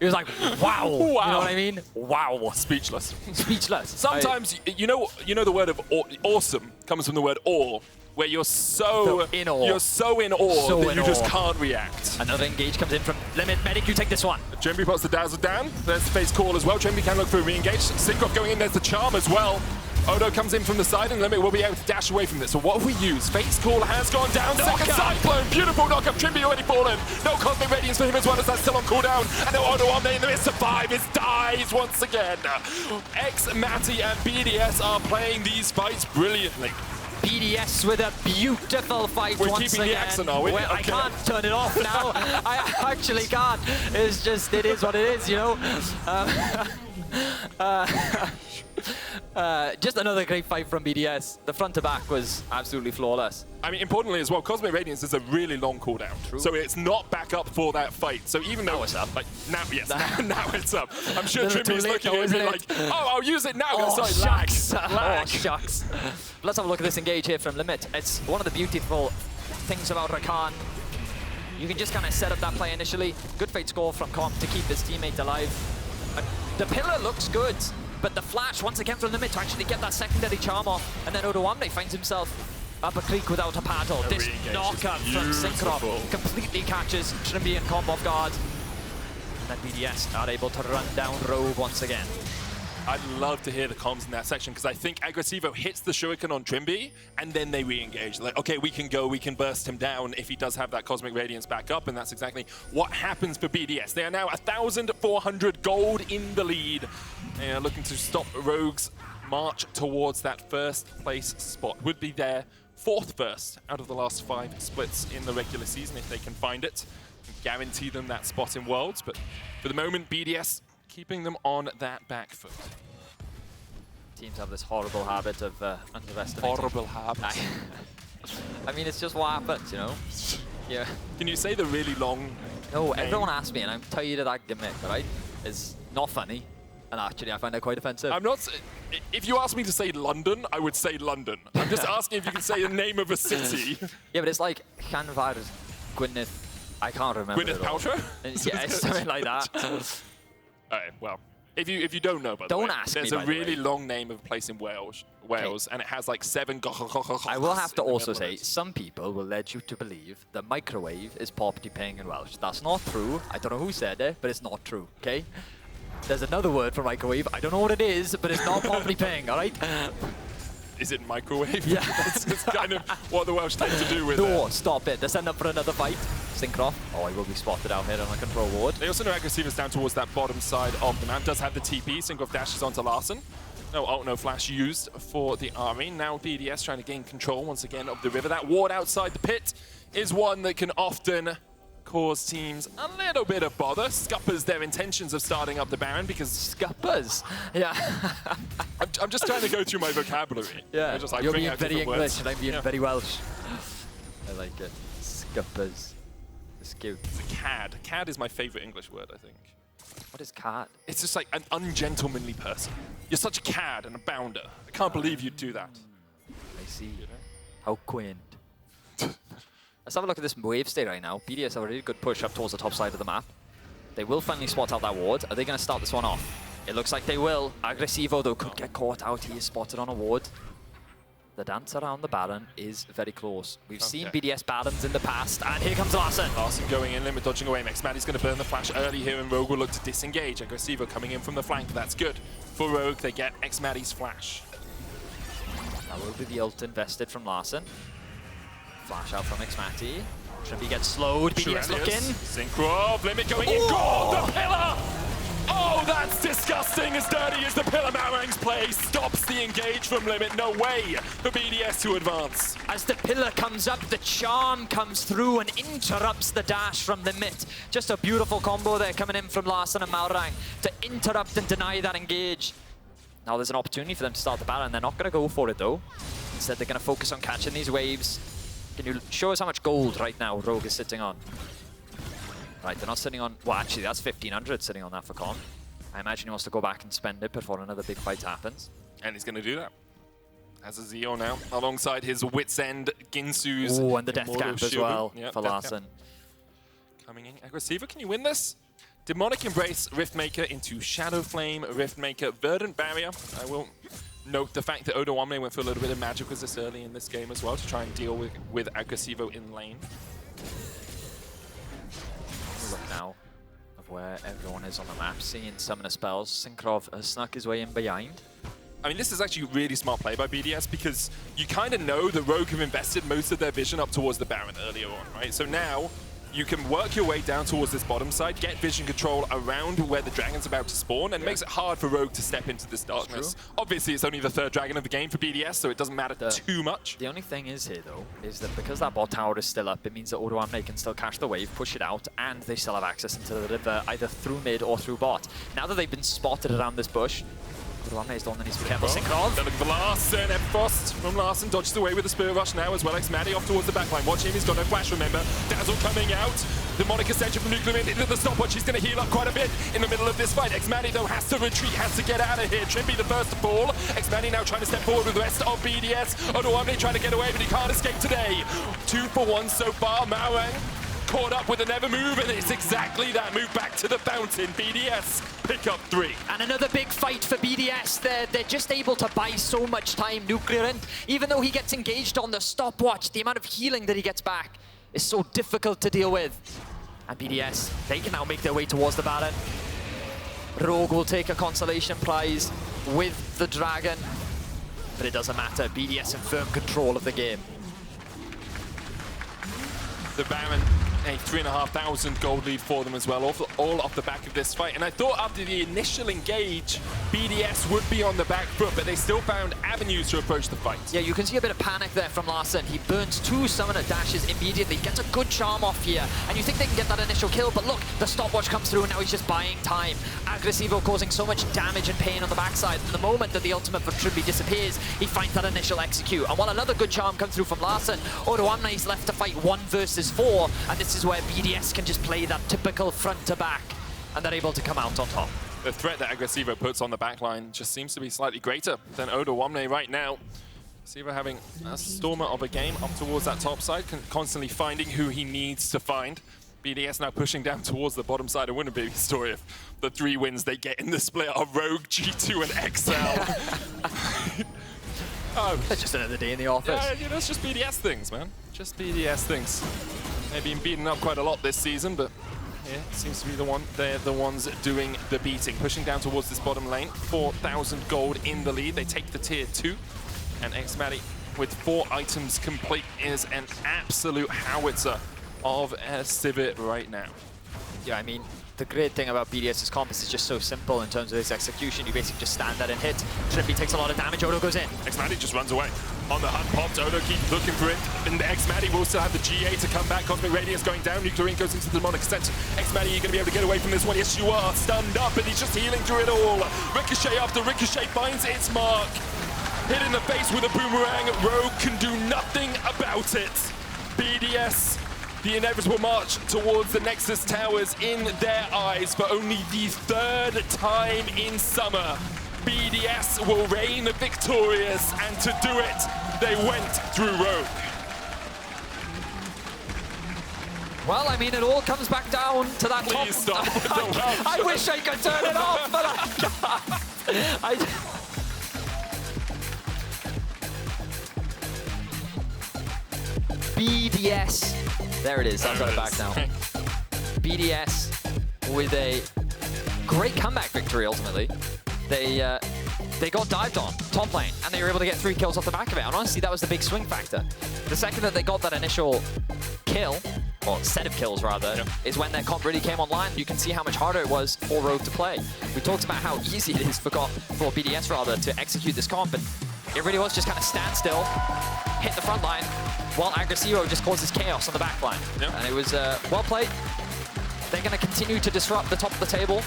it was like, wow. You know what I mean? Wow. Speechless. Speechless. Sometimes, you know the word of awesome comes from the word awe, where you're so in awe. You're so in awe that you just can't react. Another engage comes in from Limit. Medic, you take this one. Trymbi puts the dazzle down. There's the face call as well. Trymbi can look for a re-engage. Cinkrof going in. There's the charm as well. Odo comes in from the side, and Limit will be able to dash away from this. So what have we used? Fate's Call has gone down. Second Cyclone. Beautiful knockup. Trymbi already fallen. No Cosmic Radiance for him as well, as that's still on cooldown. And now Odoamne in the midst of 5 is dies once again. xMatty and BDS are playing these fights brilliantly. BDS with a beautiful fight We're once keeping again. the accent, are we? Well, Okay. I can't turn it off now. I actually can't. It's just, it is what it is, you know? Just another great fight from BDS. The front to back was absolutely flawless. I mean, importantly as well, Cosmic Radiance is a really long cooldown. True. So it's not back up for that fight. So even though it's up. Like, now, yes, now it's up. I'm sure Little Trymbi's too late looking though, at me isn't like, it? oh, I'll use it now. Oh, Sorry, shucks. lag. Oh, shucks. Let's have a look at this engage here from Limit. It's one of the beautiful things about Rakan. You can just kind of set up that play initially. Good fate score from Comp to keep his teammate alive. The pillar looks good, but the flash once again from Limit to actually get that secondary charm off, and then Odoamne finds himself up a creek without a paddle. This knockup from Cinkrof completely catches Trymbi and Comp off guard. And then BDS are able to run down Rogue once again. I'd love to hear the comms in that section, because I think Agresivoo hits the shuriken on Trymbi, and then they re-engage. Like, okay, we can go, we can burst him down if he does have that Cosmic Radiance back up, and that's exactly what happens for BDS. They are now 1,400 gold in the lead. They are looking to stop Rogue's march towards that first place spot. Would be their 4th first out of the last 5 splits in the regular season if they can find it. Guarantee them that spot in Worlds, but for the moment, BDS keeping them on that back foot. Teams have this horrible habit of underestimating. Horrible habit. I mean, it's just what happens, you know? Yeah. Can you say the really long No, name? everyone asks me, and I'm tired of that gimmick, right? It's not funny, and actually I find it quite offensive. I'm not... If you asked me to say London, I would say London. I'm just asking if you can say the name of a city. Yeah, but it's like Llanfair, Gwynedd, I can't remember Gwynedd it all. Paltrow? Yeah, it's something like that. Well, if you don't know, by the Don't way, ask me, there's a by the really way. long name of a place in Wales, and it has like 7 I will have to also say, some people will lead you to believe that microwave is property paying in Welsh. That's not true. I don't know who said it, but it's not true, okay? There's another word for microwave. I don't know what it is, but it's not properly ping, all right? Is it microwave? Yeah. That's kind of what the Welsh tend to do with No, it. stop it. They're setting up for another fight. Cinkrof. Oh, he will be spotted out here on a control ward. They also know Agressivo's down towards that bottom side of the map. Does have the TP. Cinkrof dashes onto Larssen. No ult, no flash used for the Ahri. Now BDS trying to gain control once again of the river. That ward outside the pit is one that can often cause teams a little bit of bother. Scuppers their intentions of starting up the Baron because... Scuppers? Yeah. I'm just trying to go through my vocabulary. Yeah, I just, like, you're bring being out very different English words. and I'm being very Welsh. I like it. Scuppers. It's cute. It's a cad. Cad is my favorite English word, I think. What is cat? It's just like an ungentlemanly person. You're such a cad and a bounder. I can't believe you'd do that. I see. How quaint. Let's have a look at this wave state right now. BDS have a really good push up towards the top side of the map. They will finally spot out that ward. Are they going to start this one off? It looks like they will. Agresivoo, though, could get caught out. He is spotted on a ward. The dance around the Baron is very close. We've seen BDS Barons in the past, and here comes Larssen. Larssen going in, limit dodging away. xMatty's going to burn the flash early here, and Rogue will look to disengage. Agresivoo coming in from the flank. That's good. For Rogue, they get xMatty's flash. That will be the ult invested from Larssen. Flash out from xMatty. Trymbi gets slowed. BDS looking. Cinkrof, limit going in. God, the pillar! Oh, that's disgusting. As dirty as the pillar Malrang's play stops the engage from limit. No way for BDS to advance. As the pillar comes up, the charm comes through and interrupts the dash from limit. Just a beautiful combo there coming in from Larssen and Malrang to interrupt and deny that engage. Now there's an opportunity for them to start the Baron. They're not going to go for it though. Instead, they're going to focus on catching these waves. Can you show us how much gold right now Rogue is sitting on? Right, they're not sitting on... Well, actually, that's 1,500 sitting on that for Con. I imagine he wants to go back and spend it before another big fight happens. And he's going to do that. Has a Zeo now, alongside his Wits End, Ginsu's... Oh, and the Death Cap as well for Larssen. Coming in. Agresivoo, can you win this? Demonic Embrace, Riftmaker into Shadow Flame, Riftmaker, Verdant Barrier. I will note the fact that Odoamne went for a little bit of magic resist early in this game as well to try and deal with Agresivoo in lane. Look now of where everyone is on the map, seeing summoner spells. Cinkrof has snuck his way in behind. I mean, this is actually really smart play by BDS because you kind of know the Rogue have invested most of their vision up towards the Baron earlier on, right? So now you can work your way down towards this bottom side, get vision control around where the dragon's about to spawn, and it makes it hard for Rogue to step into this darkness. Obviously, it's only the third dragon of the game for BDS, so it doesn't matter too much. The only thing is here, though, is that because that bot tower is still up, it means that Odoamne can still catch the wave, push it out, and they still have access into the river, either through mid or through bot. Now that they've been spotted around this bush, Odoamne is the one that needs to be careful. Cinkrof. They're looking for Larssen. Frost from Larssen dodges away with the Spirit Rush now as well. xMatty off towards the backline. Watch him, he's got no flash, remember. Dazzle coming out. Demonic Ascension from NUCLEARINT into the stopwatch. He's going to heal up quite a bit in the middle of this fight. xMatty, though, has to retreat, has to get out of here. Trymbi the first to fall. xMatty now trying to step forward with the rest of BDS. Odoamne trying to get away, but he can't escape today. 2 for 1 so far. Malrang caught up with another move, and it's exactly that move back to the fountain. BDS pick up 3. And another big fight for BDS. They're just able to buy so much time. NUCLEARINT, even though he gets engaged on the stopwatch, the amount of healing that he gets back is so difficult to deal with. And BDS, they can now make their way towards the Baron. Rogue will take a consolation prize with the dragon, but it doesn't matter. BDS in firm control of the game. The Baron, a 3,500 gold lead for them as well, all off the back of this fight. And I thought after the initial engage, BDS would be on the back foot, but they still found avenues to approach the fight. Yeah, you can see a bit of panic there from Larssen. He burns 2 summoner dashes immediately, gets a good charm off here, and you think they can get that initial kill, but look, the stopwatch comes through and now he's just buying time. Agresivoo causing so much damage and pain on the backside, and the moment that the ultimate for Trymbi disappears, he finds that initial execute. And while another good charm comes through from Larssen, Odoamne is left to fight 1 versus 4, and this is where BDS can just play that typical front to back, and they're able to come out on top. The threat that Agresivoo puts on the backline just seems to be slightly greater than Odoamne right now. Agresivoo having a stormer of a game up towards that top side, constantly finding who he needs to find. BDS now pushing down towards the bottom side. It wouldn't be a story if the 3 wins they get in the split are Rogue, G2, and XL. Oh, It's just another day in the office. yeah, you know, it's just BDS things, man. Just BDS things. They've been beaten up quite a lot this season, but here seems to be the one. They're the ones doing the beating, pushing down towards this bottom lane. 4,000 gold in the lead. They take the tier 2, and xMatty with 4 items complete is an absolute howitzer of Sivir right now. Yeah, I mean, the great thing about BDS's comp is it's just so simple in terms of its execution. You basically just stand there and hit. Trymbi takes a lot of damage, Odo goes in. xMatty just runs away. On the hunt popped, Odo keeps looking for it. And xMatty will still have the GA to come back. Cosmic Radiance going down, NUCLEARINT goes into the demonic extension. xMatty, you're going to be able to get away from this one. Yes, you are. Stunned up, and he's just healing through it all. Ricochet after Ricochet finds its mark. Hit in the face with a boomerang. Rogue can do nothing about it. BDS, the inevitable march towards the Nexus Towers in their eyes for only the 3rd time in summer. BDS will reign victorious, and to do it, they went through Rogue. Well, I mean, it all comes back down to that top. Please stop. I wish I could turn it off, but I can't. BDS. There it is. I've got it back now. BDS with a great comeback victory, ultimately. They got dived on, top lane, and they were able to get 3 kills off the back of it. And honestly, that was the big swing factor. The second that they got that initial kill, or set of kills rather, is when their comp really came online. You can see how much harder it was for Rogue to play. We talked about how easy it is for BDS rather to execute this comp, and it really was just kind of stand still, hit the front line, while Agresivoo just causes chaos on the back line. And it was well played. They're going to continue to disrupt the top of the table.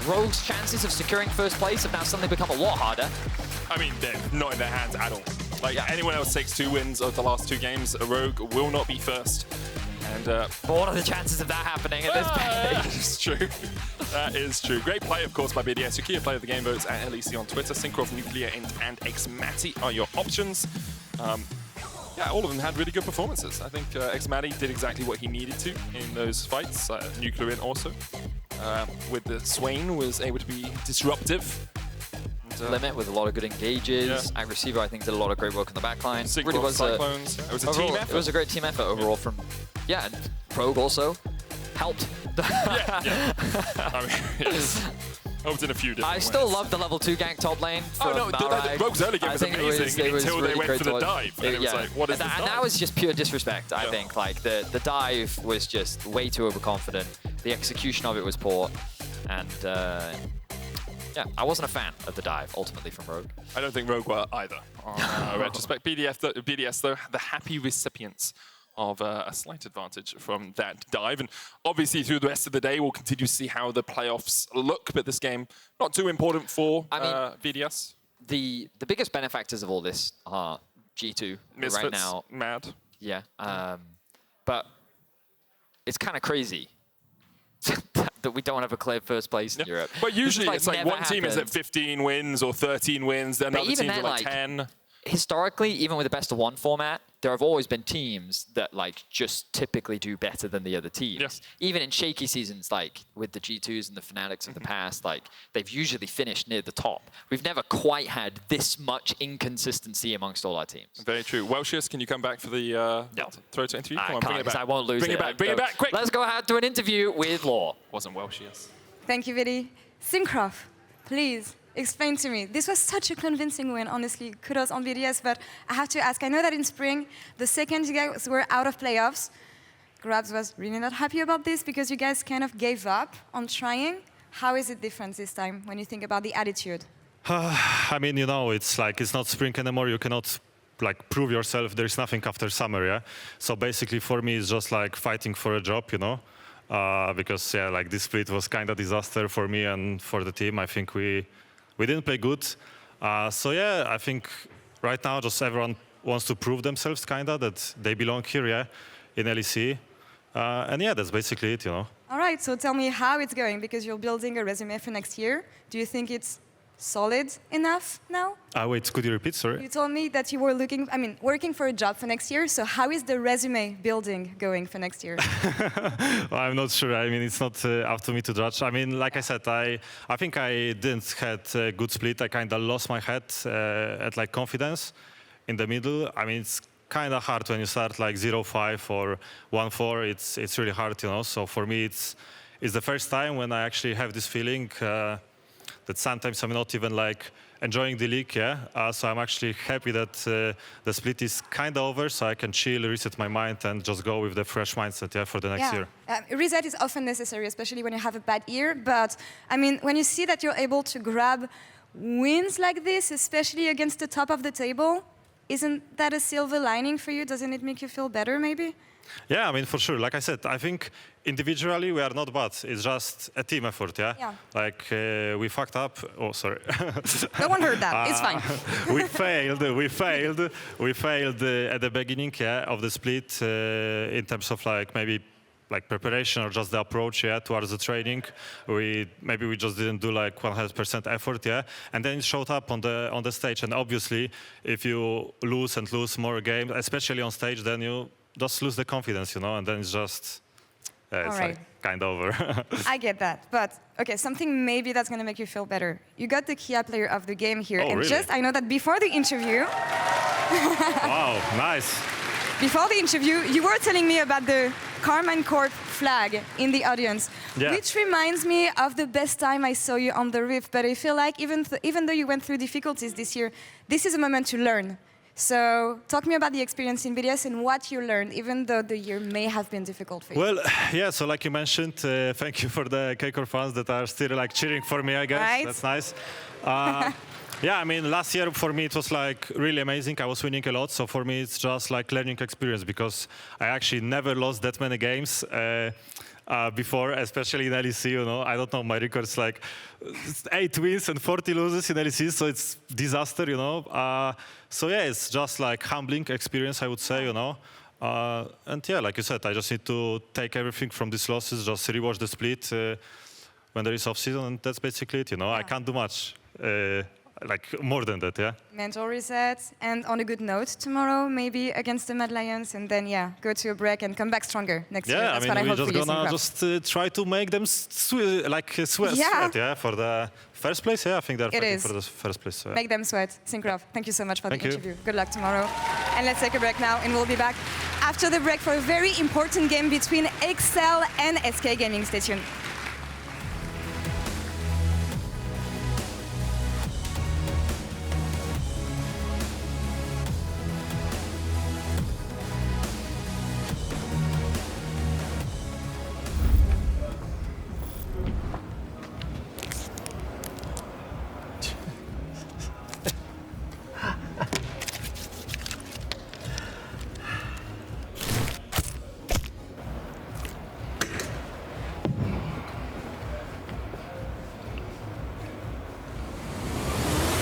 Rogue's chances of securing first place have now suddenly become a lot harder. I mean, they're not in their hands at all. Like, anyone else takes 2 wins of the last 2 games, a Rogue will not be first. And but what are the chances of that happening at this That is true. That is true. Great play, of course, by BDS. Your key player of the game votes at LEC on Twitter. Cinkrof, NUCLEARINT, and xMatty are your options. Yeah, all of them had really good performances. I think xMatty did exactly what he needed to in those fights. NUCLEARINT also. With the Swain was able to be disruptive. And, Limit with a lot of good engages. Agresivoo, I think, did a lot of great work on the backline. Cinkrof, really was Cyclones. It was a team effort. It was a great team effort overall from, and Rogue also helped. I mean, yes. Helped in a few different ways. I still love the level 2 gank top lane from Malrang. Rogue's early game was amazing until they went for the dive. And it was like, what is this dive? And that was just pure disrespect, I think. Like, the dive was just way too overconfident. The execution of it was poor. And, yeah, I wasn't a fan of the dive, ultimately, from Rogue. I don't think Rogue were either. In retrospect, BDS, though, the happy recipients of a slight advantage from that dive. And obviously, through the rest of the day, we'll continue to see how the playoffs look. But this game, not too important for BDS. The biggest benefactors of all this are G2 Misfits, right now. Mad. Yeah. But it's kind of crazy that we don't have a clear first place in Europe. But usually it's like one team is at 15 wins or 13 wins, then another team's at like 10. Historically, even with the best of 1 format, there have always been teams that like just typically do better than the other teams. Yes. Even in shaky seasons, like with the G2s and the Fnatics of the past, like they've usually finished near the top. We've never quite had this much inconsistency amongst all our teams. Very true. Welshers, can you come back for the throw to interview? Come on, bring it back. I won't lose Bring it back, bring it back, quick! Let's go out to an interview with Laure. Wasn't Welshers. Thank you, Vidi. Cinkrof, please. Explain to me. This was such a convincing win, honestly. Kudos on BDS, but I have to ask, I know that in spring, the second you guys were out of playoffs, Grabs was really not happy about this because you guys kind of gave up on trying. How is it different this time when you think about the attitude? I mean, you know, it's like, it's not spring anymore. You cannot like prove yourself. There's nothing after summer, yeah? So basically for me, it's just like fighting for a job, you know? Because, yeah, like this split was kind of disaster for me and for the team. I think we didn't play good. So yeah, I think right now just everyone wants to prove themselves kind of that they belong here, yeah, in LEC. And yeah, that's basically it, you know. All right, so tell me how it's going because you're building a resume for next year. Do you think it's solid enough now? Wait, could you repeat, sorry? You told me that you were working for a job for next year. So how is the resume building going for next year? Well, I'm not sure. I mean, it's not up to me to judge. I mean, like I said, I think I didn't had a good split. I kind of lost my head at like confidence in the middle. I mean, it's kind of hard when you start like 0-5 or 1-4. It's really hard, you know. So for me, it's the first time when I actually have this feeling that sometimes I'm not even like enjoying the league, yeah. So I'm actually happy that the split is kind of over, so I can chill, reset my mind, and just go with the fresh mindset, yeah, for the next year. Reset is often necessary, especially when you have a bad year. But I mean, when you see that you're able to grab wins like this, especially against the top of the table, isn't that a silver lining for you? Doesn't it make you feel better, maybe? Yeah, I mean, for sure. Like I said, I think individually we are not bad. It's just a team effort, yeah? Like, we fucked up. Oh, sorry. No one heard that. It's fine. We failed at the beginning, yeah, of the split in terms of like maybe like preparation or just the approach, yeah, towards the training. Maybe we just didn't do like 100% effort, yeah, and then it showed up on the stage. And obviously, if you lose and lose more games, especially on stage, then you just lose the confidence, you know, and then it's just it's like kind of over. I get that, but okay, something maybe that's gonna make you feel better. You got the Kia Player of the Game here, and really? I know that before the interview. Wow, nice. Before the interview, you were telling me about the Carmine Corp flag in the audience, which reminds me of the best time I saw you on the Rift. But I feel like even though you went through difficulties this year, this is a moment to learn. So talk to me about the experience in BDS and what you learned, even though the year may have been difficult for you. Well, yeah, so like you mentioned, thank you for the KCOR fans that are still like cheering for me, I guess. Right. That's nice. Yeah, I mean, last year for me it was like really amazing. I was winning a lot, so for me it's just like learning experience because I actually never lost that many games before, especially in LEC, you know. I don't know, my record's like 8 wins and 40 losses in LEC, so it's disaster, you know. So yeah, it's just like humbling experience, I would say, you know. And yeah, like you said, I just need to take everything from these losses, just rewatch the split when there is off-season, and that's basically it, you know. I can't do much. Like more than that, yeah. Mental reset, and on a good note tomorrow, maybe against the Mad Lions, and then go to a break and come back stronger next year. That's what I hope for you, Cinkrof. Just try to make them sweat, yeah, for the first place. Yeah, I think they're fighting for the first place. So, yeah. Make them sweat. Cinkrof, thank you so much for the interview. Good luck tomorrow. And let's take a break now, and we'll be back after the break for a very important game between XL and SK Gaming. Stay tuned.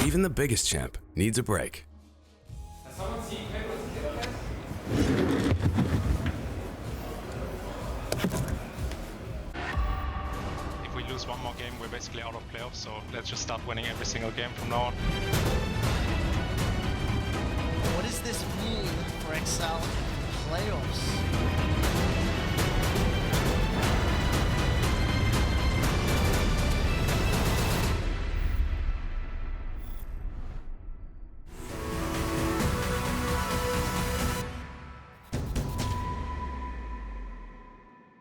Even the biggest champ needs a break. If we lose one more game, we're basically out of playoffs, so let's just start winning every single game from now on. What does this mean for XL playoffs?